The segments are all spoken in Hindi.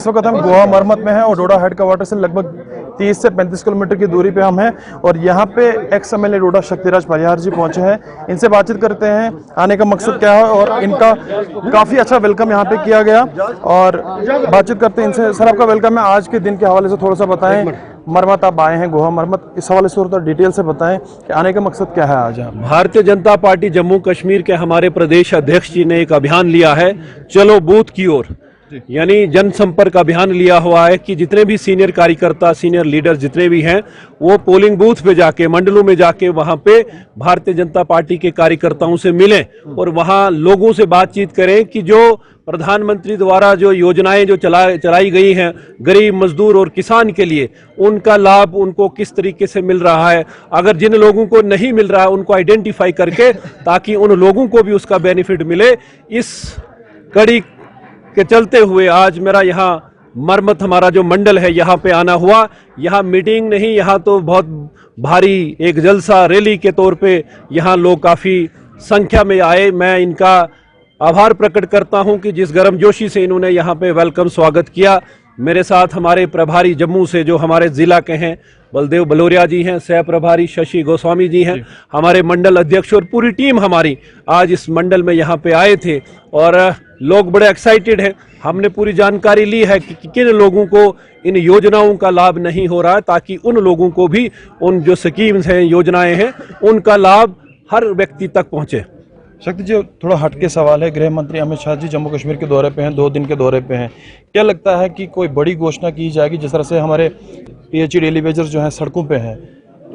इस वक्त हम गोवा मरमत में हैं और डोडा हेडक्वार्टर से लगभग 30 से 35 किलोमीटर की दूरी पे हम हैं और यहाँ पे एक्स एमएलए डोडा शक्तिराज परिहार जी पहुंचे हैं। इनसे बातचीत करते हैं आने का मकसद क्या है और इनका काफ़ी अच्छा वेलकम यहाँ पे किया गया और बातचीत करते हैं इनसे। सर आपका वेलकम है, आज के दिन के हवाले से थोड़ा सा बताएं। मरमत आप आए हैं, गोवा मरमत, इस हवाले से थोड़ा डिटेल से बताएं कि आने का मकसद क्या है आज यहाँ। भारतीय जनता पार्टी जम्मू कश्मीर के हमारे प्रदेश अध्यक्ष जी ने एक अभियान लिया है, चलो बूथ की ओर, यानी जनसंपर्क अभियान लिया हुआ है कि जितने भी सीनियर कार्यकर्ता, सीनियर लीडर जितने भी हैं, वो पोलिंग बूथ पे जाके, मंडलों में जाके वहां पे भारतीय जनता पार्टी के कार्यकर्ताओं से मिलें और वहां लोगों से बातचीत करें कि जो प्रधानमंत्री द्वारा जो योजनाएं जो चलाई गई हैं गरीब, मजदूर और किसान के लिए, उनका लाभ उनको किस तरीके से मिल रहा है। अगर जिन लोगों को नहीं मिल रहा है उनको आइडेंटिफाई करके, ताकि उन लोगों को भी उसका बेनिफिट मिले। इस कड़ी के चलते हुए आज मेरा यहाँ मरमत हमारा जो मंडल है यहाँ पे आना हुआ। यहाँ मीटिंग नहीं, यहाँ तो बहुत भारी एक जलसा रैली के तौर पे यहाँ लोग काफ़ी संख्या में आए। मैं इनका आभार प्रकट करता हूँ कि जिस गर्मजोशी से इन्होंने यहाँ पे वेलकम स्वागत किया। मेरे साथ हमारे प्रभारी जम्मू से जो हमारे ज़िला के हैं बलदेव बलोरिया जी हैं, सह प्रभारी शशि गोस्वामी जी हैं, हमारे मंडल अध्यक्ष और पूरी टीम हमारी आज इस मंडल में यहाँ पे आए थे और लोग बड़े एक्साइटेड हैं। हमने पूरी जानकारी ली है कि किन लोगों को इन योजनाओं का लाभ नहीं हो रहा है, ताकि उन लोगों को भी उन जो स्कीम्स हैं, योजनाएं हैं, उनका लाभ हर व्यक्ति तक पहुँचे। शक्ति जी, थोड़ा हटके सवाल है। गृह मंत्री अमित शाह जी जम्मू कश्मीर के दौरे पे हैं, 2 दिन के दौरे पे हैं। क्या लगता है कि कोई बड़ी घोषणा की जाएगी? जिस तरह से हमारे पीएचई डेली वेजर्स जो हैं सड़कों पे हैं,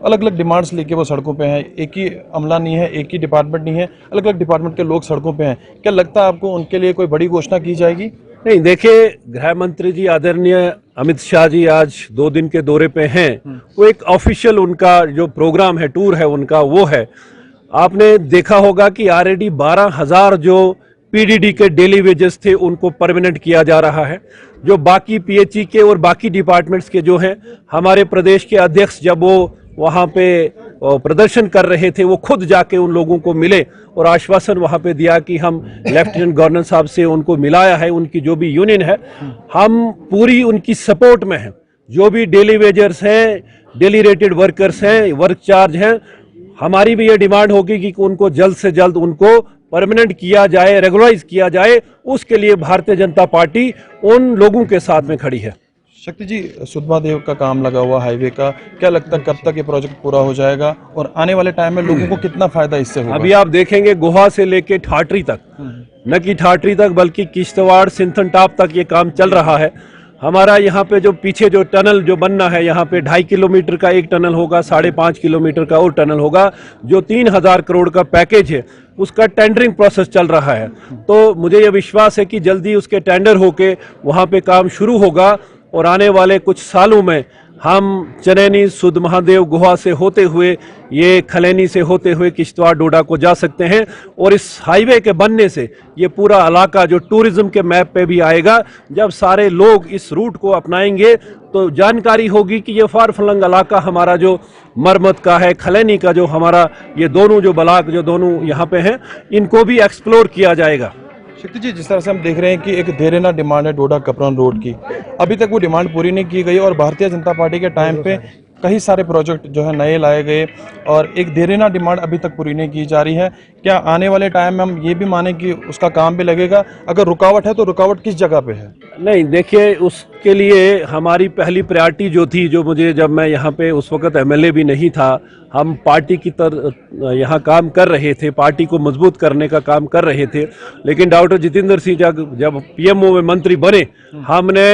अलग अलग डिमांड्स लेके वो सड़कों पे हैं, एक ही अमला नहीं है, एक ही डिपार्टमेंट नहीं है, अलग अलग डिपार्टमेंट के लोग सड़कों पे हैं। क्या लगता है आपको उनके लिए कोई बड़ी घोषणा की जाएगी? नहीं, देखिए, गृह मंत्री जी आदरणीय अमित शाह जी आज 2 दिन के दौरे पे हैं। वो एक ऑफिशियल उनका जो प्रोग्राम है, टूर है उनका, वो है। आपने देखा होगा कि ऑलरेडी 12,000 जो पीडीडी के डेली वेजेस थे उनको परमानेंट किया जा रहा है। जो बाकी पीएचई के और बाकी डिपार्टमेंट्स के जो हैं, हमारे प्रदेश के अध्यक्ष जब वो वहाँ पे प्रदर्शन कर रहे थे, वो खुद जाके उन लोगों को मिले और आश्वासन वहाँ पे दिया कि हम लेफ्टिनेंट गवर्नर साहब से उनको मिलाया है, उनकी जो भी यूनियन है, हम पूरी उनकी सपोर्ट में हैं। जो भी डेली वेजर्स हैं, डेली रेटेड वर्कर्स हैं, वर्क चार्ज हैं, हमारी भी ये डिमांड होगी कि उनको जल्द से जल्द उनको परमानेंट किया जाए, रेगुलराइज किया जाए। उसके लिए भारतीय जनता पार्टी उन लोगों के साथ में खड़ी है। शक्ति जी, सुधमादेव का काम लगा हुआ हाईवे का, क्या लगता है कब तक ये प्रोजेक्ट पूरा हो जाएगा और आने वाले टाइम में लोगों को कितना फायदा इससे होगा? अभी आप देखेंगे गोवा से लेके ठाठरी तक, न कि ठाठरी तक बल्कि किश्तवाड़, सिंथन टॉप तक ये काम चल रहा है। हमारा यहाँ पे जो पीछे जो टनल जो बनना है, यहाँ पे 2.5 किलोमीटर का एक टनल होगा, 5.5 किलोमीटर का और टनल होगा। जो 3,000 करोड़ का पैकेज है उसका टेंडरिंग प्रोसेस चल रहा है। तो मुझे ये विश्वास है कि जल्दी उसके टेंडर होके वहाँ पे काम शुरू होगा और आने वाले कुछ सालों में हम चनैनी, सुध महादेव, गोवा से होते हुए, ये खलैनी से होते हुए किश्तवाड़, डोडा को जा सकते हैं। और इस हाईवे के बनने से ये पूरा इलाका जो टूरिज्म के मैप पे भी आएगा। जब सारे लोग इस रूट को अपनाएंगे तो जानकारी होगी कि ये फार फलंग इलाका हमारा जो मरमत का है, खलैनी का जो हमारा, ये दोनों जो ब्लॉक जो दोनों यहाँ पे हैं, इनको भी एक्सप्लोर किया जाएगा। शक्ति जी, जिस तरह से हम देख रहे हैं कि एक देरेना डिमांड है डोडा कपरन रोड की, अभी तक वो डिमांड पूरी नहीं की गई और भारतीय जनता पार्टी के टाइम पे कई सारे प्रोजेक्ट जो है नए लाए गए और एक देरेना डिमांड अभी तक पूरी नहीं की जा रही है। क्या आने वाले टाइम में हम ये भी माने कि उसका काम भी लगेगा? अगर रुकावट है तो रुकावट किस जगह पे है? नहीं, देखिए, उसके लिए हमारी पहली प्रायोरिटी जो थी, जो मुझे, जब मैं यहाँ पे उस वक्त एमएलए भी नहीं था, हम पार्टी की तरह यहाँ काम कर रहे थे, पार्टी को मजबूत करने का काम कर रहे थे। लेकिन डॉक्टर जितेंद्र सिंह जब पीएमओ में मंत्री बने, हमने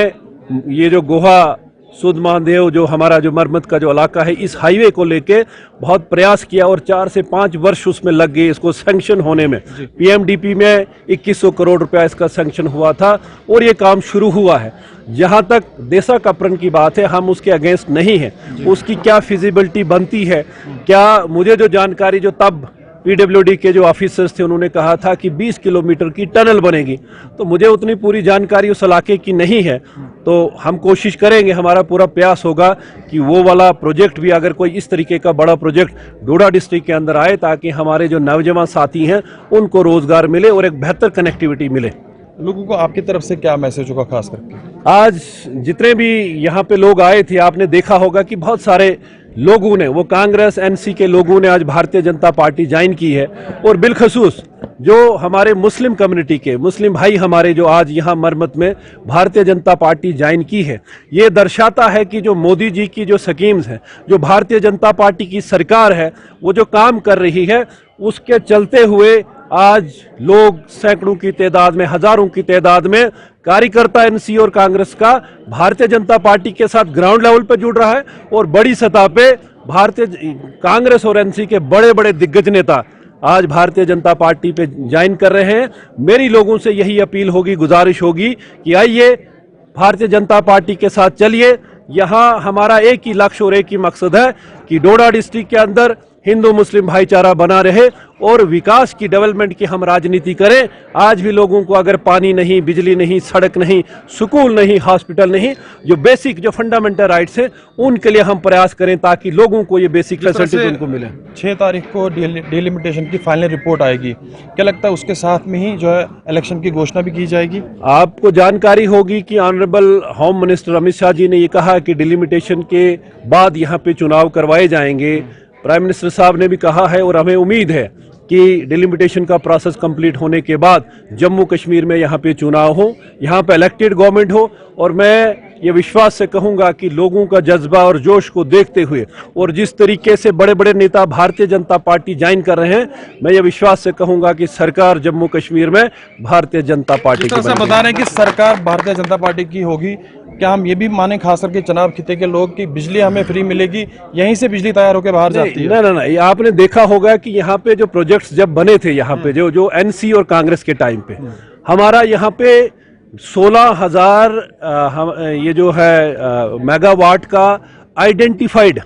ये जो गोवा सुध महादेव जो हमारा जो मरमत का जो इलाका है, इस हाईवे को लेके बहुत प्रयास किया और 4 से 5 वर्ष उसमें लग गए इसको सैंक्शन होने में। पीएमडीपी में 2100 करोड़ रुपया इसका सैंक्शन हुआ था और ये काम शुरू हुआ है। जहां तक देसा कपरन की बात है, हम उसके अगेंस्ट नहीं है। उसकी क्या फिजिबिलिटी बनती है, क्या, मुझे जो जानकारी, जो तब पीडब्ल्यूडी के जो ऑफिसर्स थे उन्होंने कहा था कि 20 किलोमीटर की टनल बनेगी, तो मुझे उतनी पूरी जानकारी उस इलाके की नहीं है। तो हम कोशिश करेंगे, हमारा पूरा प्रयास होगा कि वो वाला प्रोजेक्ट भी, अगर कोई इस तरीके का बड़ा प्रोजेक्ट डोडा डिस्ट्रिक्ट के अंदर आए, ताकि हमारे जो नौजवान साथी हैं उनको रोजगार मिले और एक बेहतर कनेक्टिविटी मिले। लोगों को आपकी तरफ से क्या मैसेज होगा खास करके? आज जितने भी यहाँ पे लोग आए थे, आपने देखा होगा कि बहुत सारे लोगों ने, वो कांग्रेस एनसी के लोगों ने आज भारतीय जनता पार्टी ज्वाइन की है। और बिलखसूस जो हमारे मुस्लिम कम्युनिटी के मुस्लिम भाई हमारे जो आज यहाँ मरमत में भारतीय जनता पार्टी ज्वाइन की है, ये दर्शाता है कि जो मोदी जी की जो स्कीम्स हैं, जो भारतीय जनता पार्टी की सरकार है, वो जो काम कर रही है, उसके चलते हुए आज लोग सैकड़ों की तादाद में, हजारों की तादाद में कार्यकर्ता एनसी और कांग्रेस का भारतीय जनता पार्टी के साथ ग्राउंड लेवल पर जुड़ रहा है। और बड़ी सतह पे भारतीय कांग्रेस और एनसी के बड़े बड़े दिग्गज नेता आज भारतीय जनता पार्टी पे ज्वाइन कर रहे हैं। मेरी लोगों से यही अपील होगी, गुजारिश होगी कि आइए भारतीय जनता पार्टी के साथ चलिए। यहाँ हमारा एक ही लक्ष्य और एक ही मकसद है कि डोडा डिस्ट्रिक्ट के अंदर हिंदू मुस्लिम भाईचारा बना रहे और विकास की, डेवलपमेंट की हम राजनीति करें। आज भी लोगों को अगर पानी नहीं, बिजली नहीं, सड़क नहीं, स्कूल नहीं, हॉस्पिटल नहीं, जो बेसिक जो फंडामेंटल राइट्स हैं, उनके लिए हम प्रयास करें ताकि लोगों को ये बेसिक फैसिलिटीज उनको मिले। 6 तारीख को डिलिमिटेशन की फाइनल रिपोर्ट आएगी, क्या लगता है उसके साथ में ही जो है इलेक्शन की घोषणा भी की जाएगी? आपको जानकारी होगी कि honourable home minister Amit Shah ji ने ये कहा कि डिलिमिटेशन के बाद यहाँ पे चुनाव करवाए जाएंगे। प्राइम मिनिस्टर साहब ने भी कहा है और हमें उम्मीद है कि डिलिमिटेशन का प्रोसेस कंप्लीट होने के बाद जम्मू कश्मीर में यहाँ पे चुनाव हो, यहाँ पे इलेक्टेड गवर्नमेंट हो। और मैं ये विश्वास से कहूँगा कि लोगों का जज्बा और जोश को देखते हुए और जिस तरीके से बड़े बड़े नेता भारतीय जनता पार्टी ज्वाइन कर रहे हैं, मैं ये विश्वास से कहूँगा कि सरकार जम्मू कश्मीर में भारतीय जनता पार्टी की बनेगी। बता रहे हैं कि सरकार भारतीय जनता पार्टी की होगी, क्या हम ये भी माने खास करके चुनाव खिते के लोग कि बिजली हमें फ्री मिलेगी, यहीं से बिजली तैयार होकर बाहर जाती है? ना, ये आपने देखा होगा कि यहाँ पे जो प्रोजेक्ट्स जब बने थे, यहाँ पे जो एनसी और कांग्रेस के टाइम पे हमारा यहाँ पे 16,000 ये जो है मेगावाट का आइडेंटिफाइड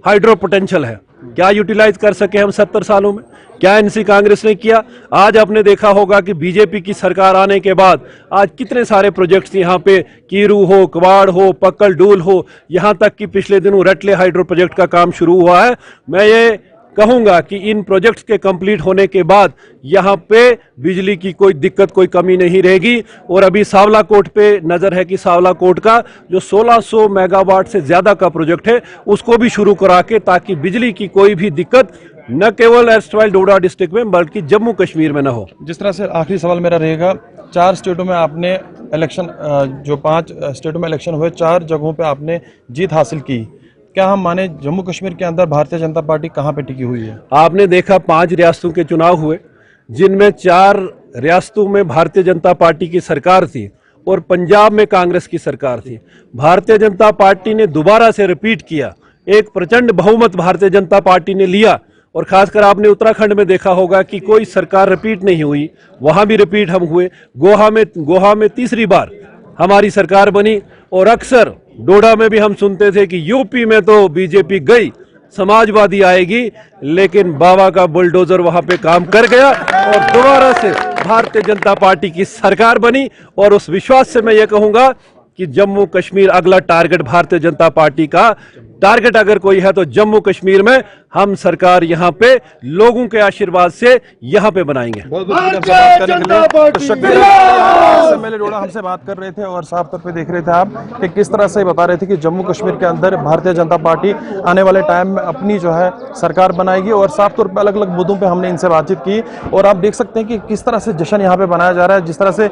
हाइड्रो पोटेंशियल है। क्या यूटिलाइज कर सके हम 70 सालों में? क्या एनसी कांग्रेस ने किया? आज आपने देखा होगा कि बीजेपी की सरकार आने के बाद आज कितने सारे प्रोजेक्ट्स यहाँ पे, कीरू हो, कवाड़ हो, पक्कल डूल हो, यहाँ तक कि पिछले दिनों रटले हाइड्रो प्रोजेक्ट का काम शुरू हुआ है। मैं ये कहूंगा कि इन प्रोजेक्ट्स के कंप्लीट होने के बाद यहाँ पे बिजली की कोई दिक्कत, कोई कमी नहीं रहेगी। और अभी सांवला कोट पे नजर है कि सांवला कोट का जो 1600 मेगावाट से ज्यादा का प्रोजेक्ट है, उसको भी शुरू करा के, ताकि बिजली की कोई भी दिक्कत न केवल एर्स्टवाइल डोडा डिस्ट्रिक्ट में बल्कि जम्मू कश्मीर में न हो। जिस तरह से आखिरी सवाल मेरा रहेगा, 4 स्टेटों में आपने इलेक्शन, जो 5 स्टेटों में इलेक्शन हुए, 4 जगहों पे आपने जीत हासिल की, क्या हम माने जम्मू कश्मीर के अंदर भारतीय जनता पार्टी कहां पे टिकी हुई है? आपने देखा 5 रियासतों के चुनाव हुए, जिनमें 4 रियासतों में भारतीय जनता पार्टी की सरकार थी और पंजाब में कांग्रेस की सरकार थी। भारतीय जनता पार्टी ने दोबारा से रिपीट किया, एक प्रचंड बहुमत भारतीय जनता पार्टी ने लिया। और खासकर आपने उत्तराखंड में देखा होगा कि कोई सरकार रिपीट नहीं हुई, वहां भी रिपीट हम हुए। गोवा में तीसरी बार हमारी सरकार बनी। और अक्सर डोडा में भी हम सुनते थे कि यूपी में तो बीजेपी गई, समाजवादी आएगी, लेकिन बाबा का बुलडोजर वहां पे काम कर गया और दोबारा से भारतीय जनता पार्टी की सरकार बनी। और उस विश्वास से मैं ये कहूंगा कि जम्मू कश्मीर अगला टारगेट भारतीय जनता पार्टी का टारगेट अगर कोई है तो जम्मू कश्मीर में हम सरकार यहाँ पे लोगों के आशीर्वाद से यहाँ पे बनाएंगे। एमएलए डोडा हमसे बात कर रहे थे और साफ तौर पे देख रहे थे आप कि किस तरह से बता रहे थे कि जम्मू कश्मीर के अंदर भारतीय जनता पार्टी आने वाले टाइम में अपनी जो है सरकार बनाएगी। और साफ तौर पे अलग अलग मुद्दों पे हमने इनसे बातचीत की और आप देख सकते हैं कि किस तरह से जश्न यहाँ पे मनाया जा रहा है, जिस तरह से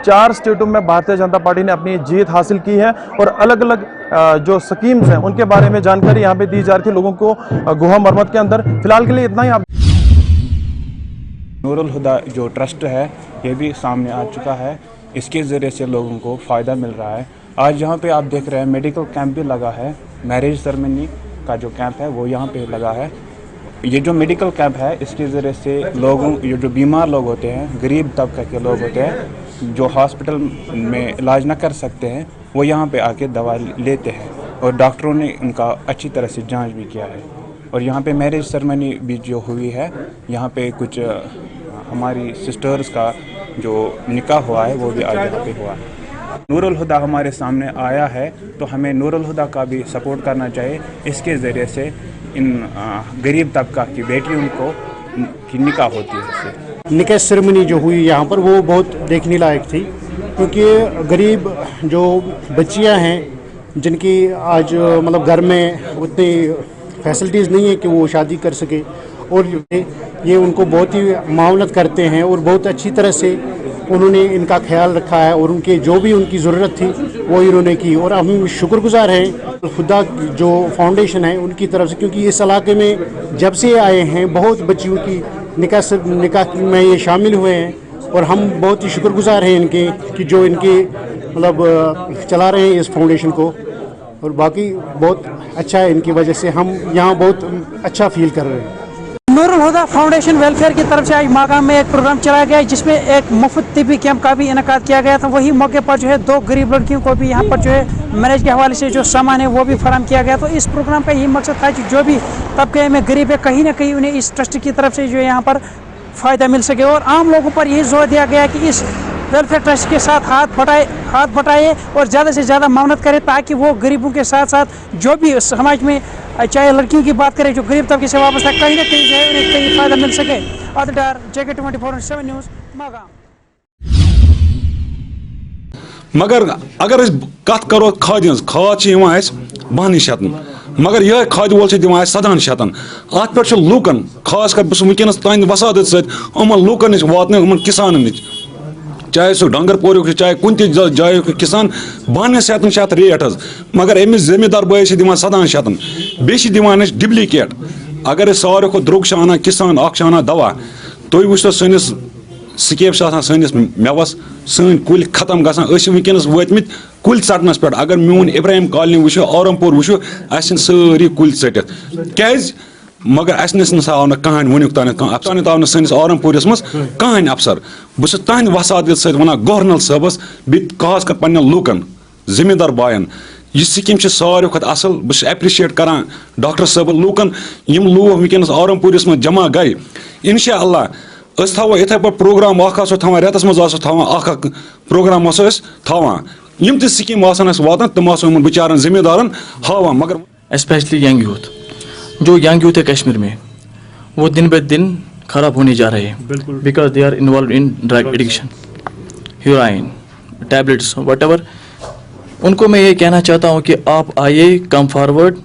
4 स्टेटों में भारतीय जनता पार्टी ने अपनी जीत हासिल की है और अलग अलग जो स्कीम्स हैं उनके बारे में जानकारी यहाँ पे दी जा रही थी लोगों को गोवा मरमत के अंदर। फिलहाल के लिए इतना ही। आप नूरुल हुदा जो ट्रस्ट है ये भी सामने आ चुका है, इसके ज़रिए से लोगों को फ़ायदा मिल रहा है। आज यहाँ पे आप देख रहे हैं मेडिकल कैंप भी लगा है, मैरिज सेरेमनी का जो कैंप है वो यहाँ पे लगा है। ये जो मेडिकल कैंप है इसके ज़रिए से लोगों, ये जो बीमार लोग होते हैं, गरीब तबके के लोग होते हैं, जो हॉस्पिटल में इलाज ना कर सकते हैं, वो यहाँ पे आके दवा लेते हैं और डॉक्टरों ने उनका अच्छी तरह से जांच भी किया है। और यहाँ पे मैरिज सेरेमनी भी जो हुई है, यहाँ पे कुछ हमारी सिस्टर्स का जो निकाह हुआ है वो भी आज यहाँ पे हुआ है। नूरुल हुदा हमारे सामने आया है तो हमें नूरुल हुदा का भी सपोर्ट करना चाहिए। इसके ज़रिए से इन गरीब तबका की बेटियों को की निकाह होती है इससे। निकाह सेरेमनी जो हुई यहाँ पर वो बहुत देखने लायक थी, क्योंकि गरीब जो बच्चियाँ हैं जिनकी आज मतलब घर में उतनी फैसिलिटीज़ नहीं है कि वो शादी कर सके, और ये उनको बहुत ही मावनत करते हैं और बहुत अच्छी तरह से उन्होंने इनका ख्याल रखा है और उनके जो भी उनकी ज़रूरत थी वो इन्होंने की। और हम शुक्रगुजार हैं खुदा जो फाउंडेशन है उनकी तरफ से, क्योंकि इस इलाके में जब से आए हैं बहुत बच्चियों की निकाह में ये शामिल हुए हैं, और हम बहुत ही शुक्रगुजार हैं इनके कि जो इनके मतलब चला रहे हैं इस फाउंडेशन को, और बाकी बहुत अच्छा है इनकी वजह से हम यहाँ बहुत अच्छा फील कर रहे हैं। नूरुल हुदा फाउंडेशन वेलफेयर की तरफ से आज माकाम में एक प्रोग्राम चलाया गया जिसमें एक मुफ्त तिब्बी कैंप का भी इनेकाद किया गया था। वही मौके पर जो है 2 गरीब लड़कियों को भी यहाँ पर जो है मैरिज के हवाले से जो सामान है वो भी फराहम किया गया। तो इस प्रोग्राम का यही मकसद था कि जो भी तबके में गरीब है कहीं ना कहीं उन्हें इस ट्रस्ट की तरफ से जो यहाँ पर फ़ायदा मिल सके, और आम लोगों पर यही जोर दिया गया कि इस वेलफेयर ट्रस्ट के साथ हाथ बटाए और ज़्यादा से ज़्यादा मावनत करें, ताकि वो गरीबों के साथ साथ जो भी समाज में चाहे लड़कियों की बात करें जो गरीब तबके से वापस कहीं ना कहीं जो है उन्हें कहीं फ़ायदा मिल सके। Aditya JK24/7 news Magam. मगर अगर कत करो खाद खाद बहन शतन, मगर यह खाद वोल दिवान 7 शतन। अत पे लूकन खास कर बस वनस तान वसादत समन लूकन नश वातन किसान नच, चाहे सह डंगर चाहे कुन जाय किसान 92 शतन रेट हज, मगर अमिस जमींदार भाई दिवान 7 शतन बेस दिवान डुप्लीकेट। अगर सारे खुद द्रुग आना किसान अना दवा, तुम वो सैनिस स्केप सैनिस मेवस सन कुल खत्म गसान वनकस वतमित कुल षटनस पे। अगर मोन इब्राहिम कॉलोनी वो औरमपुर वो सारी कुल षटित क्या, मगर अस नसा आव कहान वनुक तान आव सैनिस औरमपुरस मज कहान अफसर। बस तहद वसादत सना गवर्नर साहबस बे खास कर पे लूकन जमींदार बायन यह स्कीम सारे खुद असल। बस एप्रिशिएट करान डॉक्टर साहब लूकन यम लूक वनकस औरमपुरस मज जमा गई। इंशाअल्लाह थो इथे पे प्रोग्राम थवान रेतस मज प्रोग्राम थवान यम स्कीम वातान तम बिचारन जमींदारन हावान। मगर स्पेशली यंग यूथ, जो यंग यूथ है कश्मीर में वो दिन ब दिन खराब होने जा रहे हैं, because they are involved in drug addiction, heroin, tablets, whatever. उनको मैं ये कहना चाहता हूँ कि आप आइए, कम फॉरवर्ड।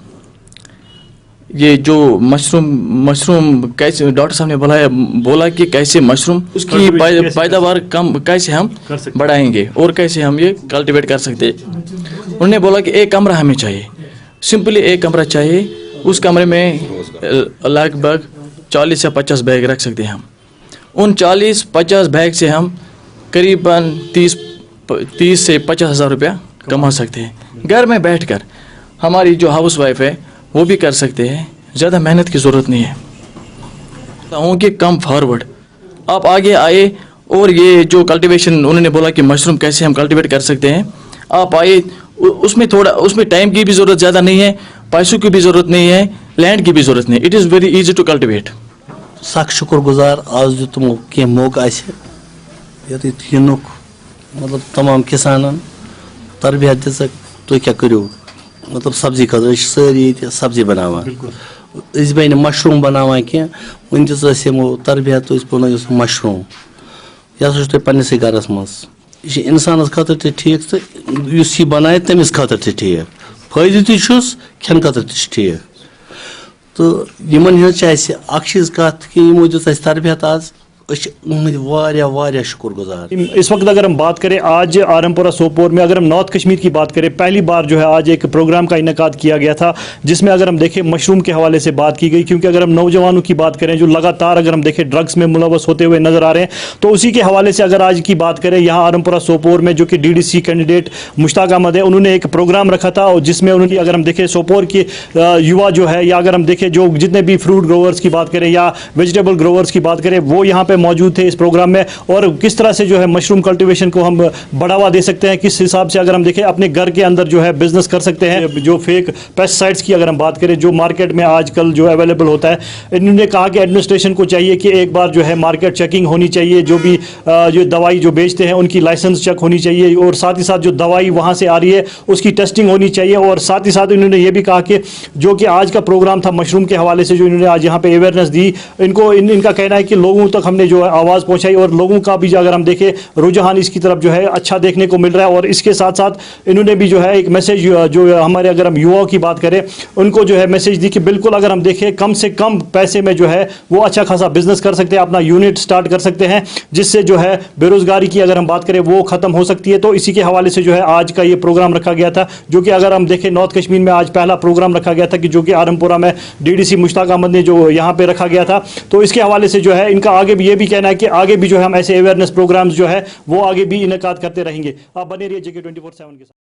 ये जो मशरूम कैसे डॉक्टर साहब ने बोला कि कैसे मशरूम उसकी पैदावार कम कैसे हम बढ़ाएंगे और कैसे हम ये कल्टीवेट कर सकते हैं। उन्होंने बोला कि एक कमरा हमें चाहिए, सिंपली एक कमरा चाहिए। उस कमरे में लगभग 40 या 50 बैग रख सकते हैं हम। उन 40-50 बैग से हम करीबन 30 से 50 हज़ार रुपया कमा सकते हैं। घर में बैठकर हमारी जो हाउस वाइफ है वो भी कर सकते हैं, ज़्यादा मेहनत की ज़रूरत नहीं है। कहूँ कि कम फॉरवर्ड आप आगे आए, और ये जो कल्टीवेशन उन्होंने बोला कि मशरूम कैसे हम कल्टीवेट कर सकते हैं, आप आए। उसमें टाइम की भी ज़रूरत ज़्यादा नहीं है, पैसों की भी ज़रूरत नहीं है, लैंड की भी ज़रूरत नहीं। It is very easy to cultivate. सख शुक्रगुजार आज जो तुम कह मौका यनुक मतलब तमाम किसान तरबियत दिख तुम क्या करो, मतलब सब्जी खतर सारी सब्जी बनावान, बे मशरूम बनावान कह वन दिमो तरबियत मशरूम यह तुम पन्नस गरस मज इंसान खतर ठीक तो यह बनाए तमिस खतर ठीक, फायदे तुस खेन खतर ठीक। तो इन चीज़ कत कि यमो दित तरबियत आज वारिया शुक्रगुजार। इस वक्त अगर हम बात करें आज आरमपुरा सोपोर में, अगर हम नॉर्थ कश्मीर की बात करें, पहली बार जो है आज एक प्रोग्राम का इनेकाद किया गया था जिसमें अगर हम देखें मशरूम के हवाले से बात की गई। क्योंकि अगर हम नौजवानों की बात करें जो लगातार अगर हम देखें ड्रग्स में मुलवस होते हुए नजर आ रहे हैं, तो उसी के हवाले से अगर आज की बात करें यहाँ आरमपुरा सोपोर में जो कि DDC कैंडिडेट मुश्ताक अहमद है, उन्होंने एक प्रोग्राम रखा था और जिसमें उन्होंने अगर हम देखें सोपोर के युवा जो है, या अगर हम देखें जो जितने भी फ्रूट ग्रोवर्स की बात करें या वेजिटेबल ग्रोवर्स की बात करें, वो यहाँ पे मौजूद थे इस प्रोग्राम में। और किस तरह से जो है मशरूम कल्टीवेशन को हम बढ़ावा दे सकते हैं, किस हिसाब से अगर हम देखें अपने घर के अंदर जो है बिजनेस कर सकते हैं। जो फेक पेस्टिसाइड्स की अगर हम बात करें जो मार्केट में आजकल जो अवेलेबल होता है, इन्होंने कहा कि एडमिनिस्ट्रेशन को चाहिए कि एक बार जो है मार्केट चेकिंग होनी चाहिए, जो भी जो दवाई जो बेचते हैं उनकी लाइसेंस चेक होनी चाहिए, और साथ ही साथ जो दवाई वहाँ से आ रही है उसकी टेस्टिंग होनी चाहिए। और साथ ही साथ इन्होंने ये भी कहा कि जो कि आज का प्रोग्राम था मशरूम के हवाले से जो इन्होंने आज यहाँ पे अवेयरनेस दी, इनका कहना है कि लोगों तक हमने ने जो है आवाज़ पहुंचाई और लोगों का भी जो अगर हम देखें रुझान इसकी तरफ जो है अच्छा देखने को मिल रहा है। और इसके साथ साथ इन्होंने भी जो है एक मैसेज जो हमारे अगर हम युवाओं की बात करें उनको जो है मैसेज दी कि बिल्कुल अगर हम देखें कम से कम पैसे में जो है वो अच्छा खासा बिजनेस कर सकते हैं, अपना यूनिट स्टार्ट कर सकते हैं, जिससे जो है बेरोजगारी की अगर हम बात करें वो खत्म हो सकती है। तो इसी के हवाले से जो है आज का ये प्रोग्राम रखा गया था, जो कि अगर हम देखें नॉर्थ कश्मीर में आज पहला प्रोग्राम रखा गया था कि जो कि आरमपुरा में डीडीसी मुश्ताक अहमद ने जो यहाँ पे रखा गया था। तो इसके हवाले से जो है इनका आगे भी ये भी कहना है कि आगे भी जो है हम ऐसे अवेयरनेस प्रोग्राम्स जो है वो आगे भी इनेकाद करते रहेंगे। आप बने रहिए JK24/7 के साथ।